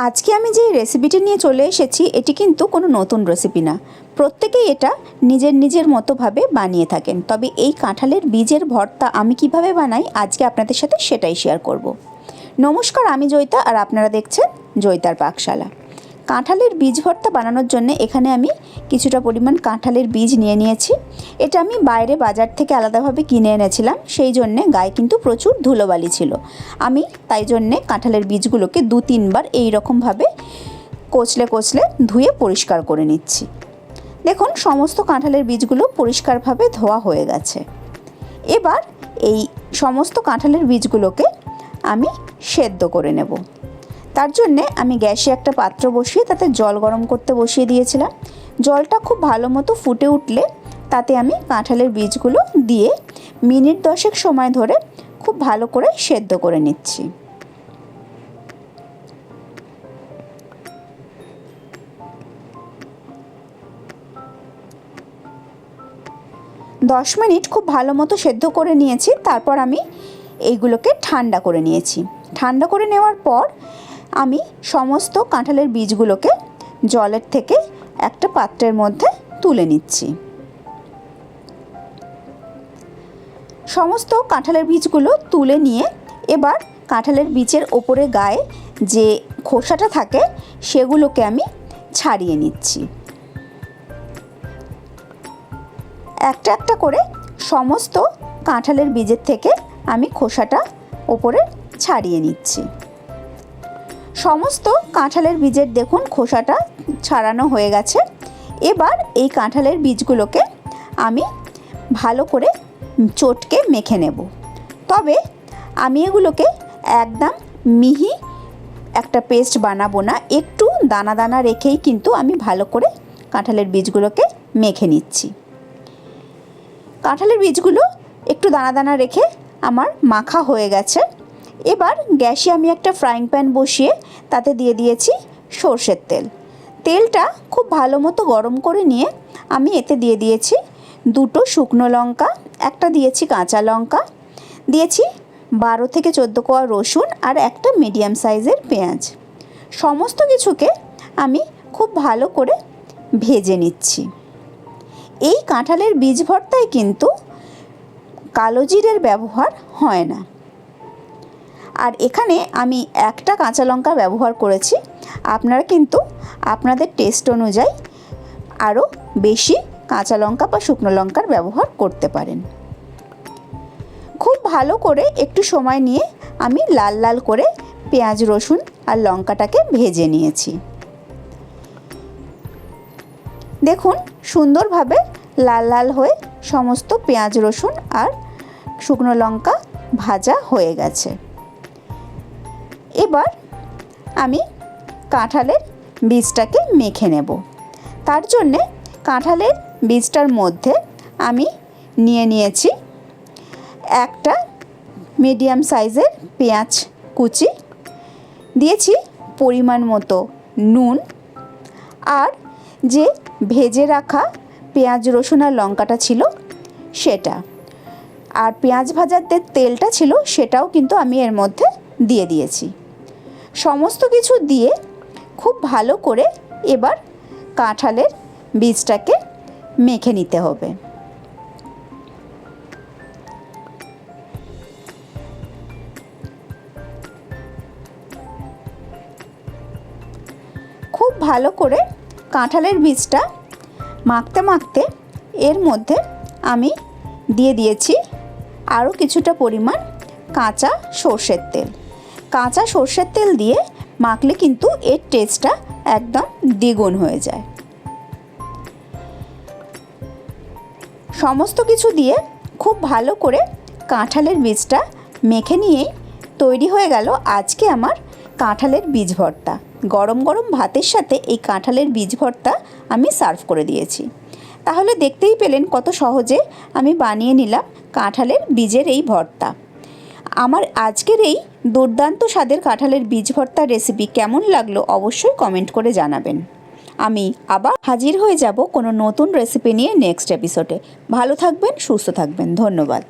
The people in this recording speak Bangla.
আজকে আমি যে রেসিপিটি নিয়ে চলে এসেছি এটি কিন্তু কোনো নতুন রেসিপি না। প্রত্যেকেই এটা নিজের নিজের মতোভাবে বানিয়ে থাকেন। তবে এই কাঁঠালের বীজের ভর্তা আমি কিভাবে বানাই আজকে আপনাদের সাথে সেটাই শেয়ার করব। নমস্কার, আমি জয়িতা আর আপনারা দেখছেন জয়িতার পাকশালা। কাঁঠালের বীজ ভর্তা বানানোর জন্য এখানে আমি কিছুটা পরিমাণ কাঁঠালের বীজ নিয়ে নিয়েছি। এটা আমি বাইরে বাজার থেকে আলাদাভাবে কিনে এনেছিলাম, সেই জন্যে গায়ে কিন্তু প্রচুর ধুলোবালি ছিল। আমি তাই জন্যে কাঁঠালের বীজগুলোকে 2-3 বার এই রকমভাবে কচলে কচলে ধুয়ে পরিষ্কার করে নিচ্ছি। দেখুন, সমস্ত কাঁঠালের বীজগুলো পরিষ্কারভাবে ধোয়া হয়ে গেছে। এবার এই সমস্ত কাঁঠালের বীজগুলোকে আমি সেদ্ধ করে নেব। তার জন্যে আমি গ্যাসে একটা পাত্র বসিয়ে তাতে জল গরম করতে বসিয়ে দিয়েছিলাম। জলটা খুব ভালো মতো ফুটে উঠলে তাতে আমি কাঁঠালের বীজগুলো দিয়ে মিনিট 10 সময় ধরে খুব ভালো করে সেদ্ধ করে নিচ্ছি। দশ মিনিট খুব ভালো মতো সেদ্ধ করে নিয়েছি। তারপর আমি এইগুলোকে ঠান্ডা করে নিয়েছি। ঠান্ডা করে নেওয়ার পর আমি সমস্ত কাঁঠালের বীজগুলোকে জলের থেকে একটা পাত্রের মধ্যে তুলে নিচ্ছি। সমস্ত কাঁঠালের বীজগুলো তুলে নিয়ে এবার কাঁঠালের বীজের ওপরে গায়ে যে খোসাটা থাকে সেগুলোকে আমি ছাড়িয়ে নিচ্ছি। একটা একটা করে সমস্ত কাঁঠালের বীজের থেকে আমি খোসাটা ওপরে ছাড়িয়ে নিচ্ছি। সমস্ত কাঁঠালের বীজের দেখুন খোসাটা ছাড়ানো হয়ে গেছে। এবার এই কাঁঠালের বীজগুলোকে আমি ভালো করে চটকে মেখে নেব। তবে আমি এগুলোকে একদম মিহি একটা পেস্ট বানাবো না, একটু দানা দানা রেখেই কিন্তু আমি ভালো করে কাঁঠালের বীজগুলোকে মেখে নিচ্ছি। কাঁঠালের বীজগুলো একটু দানা দানা রেখে আমার মাখা হয়ে গেছে। এবার গ্যাসে আমি একটা ফ্রাইং প্যান বসিয়ে তাতে দিয়ে দিয়েছি সর্ষের তেল। তেলটা খুব ভালো মতো গরম করে নিয়ে আমি এতে দিয়ে দিয়েছি 2টো শুকনো লঙ্কা, একটা দিয়েছি কাঁচা লঙ্কা, দিয়েছি 12 থেকে 14 কোয়া রসুন আর একটা মিডিয়াম সাইজের পেঁয়াজ। সমস্ত কিছুকে আমি খুব ভালো করে ভেজে নিচ্ছি। এই কাঁঠালের বীজ ভর্তায় কিন্তু কালো জিরের ব্যবহার হয় না। আর এখানে আমি একটা কাঁচা লঙ্কা ব্যবহার করেছি। আপনারা কিন্তু আপনাদের টেস্ট অনুযায়ী আরও বেশি কাঁচা লঙ্কা বা শুকনো লঙ্কার ব্যবহার করতে পারেন। খুব ভালো করে একটু সময় নিয়ে আমি লাল লাল করে পেঁয়াজ রসুন আর লঙ্কাটাকে ভেজে নিয়েছি। দেখুন, সুন্দরভাবে লাল লাল হয়ে সমস্ত পেঁয়াজ রসুন আর শুকনো লঙ্কা ভাজা হয়ে গেছে। এবার আমি কাঁঠালের বীজটাকে মেখে নেব। তার জন্যে কাঁঠালের বীজটার মধ্যে আমি নিয়ে নিয়েছি একটা মিডিয়াম সাইজের পেঁয়াজ কুচি, দিয়েছি পরিমাণ মতো নুন, আর যে ভেজে রাখা পেঁয়াজ রসুন আর লঙ্কাটা ছিল সেটা, আর পেঁয়াজ ভাজার যে তেলটা ছিল সেটাও কিন্তু আমি এর মধ্যে দিয়ে দিয়েছি। সমস্ত কিছু দিয়ে খুব ভালো করে এবার কাঁঠালের বীজটাকে মেখে নিতে হবে। খুব ভালো করে কাঁঠালের বীজটা মাখতে মাখতে এর মধ্যে আমি দিয়ে দিয়েছি আরও কিছুটা পরিমাণ কাঁচা সর্ষের তেল। কাঁচা সর্ষের তেল দিয়ে মাখলে কিন্তু এর টেস্টটা একদম দ্বিগুণ হয়ে যায়। সমস্ত কিছু দিয়ে খুব ভালো করে কাঁঠালের বীজটা মেখে নিয়েই তৈরি হয়ে গেল আজকে আমার কাঁঠালের বীজ ভর্তা। গরম গরম ভাতের সাথে এই কাঁঠালের বীজ ভর্তা আমি সার্ভ করে দিয়েছি। তাহলে দেখতেই পেলেন কত সহজে আমি বানিয়ে নিলাম কাঁঠালের বীজের এই ভর্তা। আমার আজকের এই দুর্দান্ত স্বাদের কাঁঠালের বীজ ভর্তার রেসিপি কেমন লাগলো অবশ্যই কমেন্ট করে জানাবেন। আমি আবার হাজির হয়ে যাব কোনো নতুন রেসিপি নিয়ে নেক্সট এপিসোডে। ভালো থাকবেন, সুস্থ থাকবেন। ধন্যবাদ।